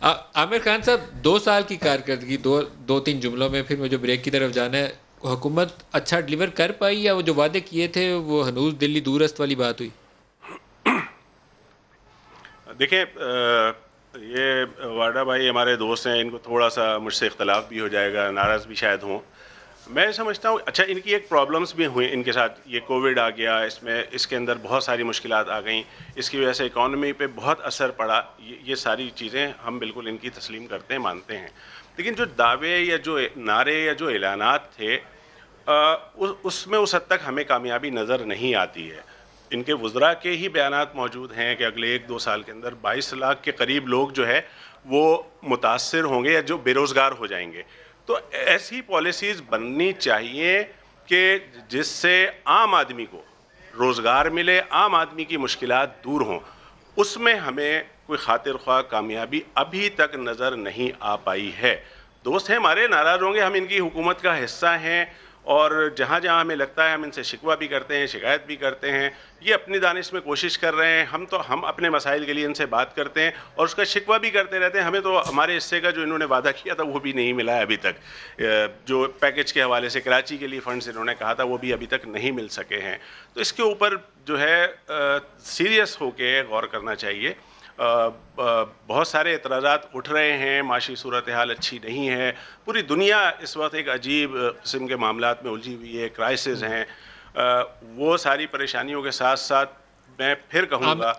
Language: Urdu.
عامر خان صاحب، 2 سال کی کارکردگی، دو تین جملوں میں پھر مجھے بریک کی طرف جانا ہے. حکومت اچھا ڈلیور کر پائی یا وہ جو وعدے کیے تھے وہ ہنوز دلی دورست والی بات ہوئی؟ دیکھیں، یہ واڈا بھائی ہمارے دوست ہیں، ان کو تھوڑا سا مجھ سے اختلاف بھی ہو جائے گا، ناراض بھی شاید ہوں. میں سمجھتا ہوں اچھا ان کی ایک پرابلمس بھی ہوئیں ان کے ساتھ. یہ کووڈ آ گیا، اس کے اندر بہت ساری مشکلات آ گئیں، اس کی وجہ سے اکانومی پہ بہت اثر پڑا. یہ ساری چیزیں ہم بالکل ان کی تسلیم کرتے ہیں، مانتے ہیں. لیکن جو دعوے یا جو نعرے یا جو اعلانات تھے، اس میں اس حد تک ہمیں کامیابی نظر نہیں آتی ہے. ان کے وزراء کے ہی بیانات موجود ہیں کہ اگلے 1-2 سال کے اندر 22 لاکھ کے قریب لوگ جو ہے وہ متاثر ہوں گے یا جو بے روزگار ہو جائیں گے. تو ایسی پالیسیز بننی چاہیے کہ جس سے عام آدمی کو روزگار ملے، عام آدمی کی مشکلات دور ہوں. اس میں ہمیں کوئی خاطر خواہ کامیابی ابھی تک نظر نہیں آ پائی ہے. دوست ہیں ہمارے، ناراض ہوں گے، ہم ان کی حکومت کا حصہ ہیں، اور جہاں جہاں ہمیں لگتا ہے ہم ان سے شکوہ بھی کرتے ہیں، شکایت بھی کرتے ہیں. یہ اپنی دانش میں کوشش کر رہے ہیں، ہم اپنے مسائل کے لیے ان سے بات کرتے ہیں اور اس کا شکوہ بھی کرتے رہتے ہیں. ہمیں تو ہمارے حصے کا جو انہوں نے وعدہ کیا تھا وہ بھی نہیں ملا ہے ابھی تک. جو پیکج کے حوالے سے کراچی کے لیے فنڈز انہوں نے کہا تھا وہ بھی ابھی تک نہیں مل سکے ہیں. تو اس کے اوپر جو ہے سیریس ہو کے غور کرنا چاہیے. بہت سارے اعتراضات اٹھ رہے ہیں، معاشی صورتحال اچھی نہیں ہے، پوری دنیا اس وقت ایک عجیب قسم کے معاملات میں الجھی ہوئی ہے، کرائسس ہیں. وہ ساری پریشانیوں کے ساتھ ساتھ میں پھر کہوں گا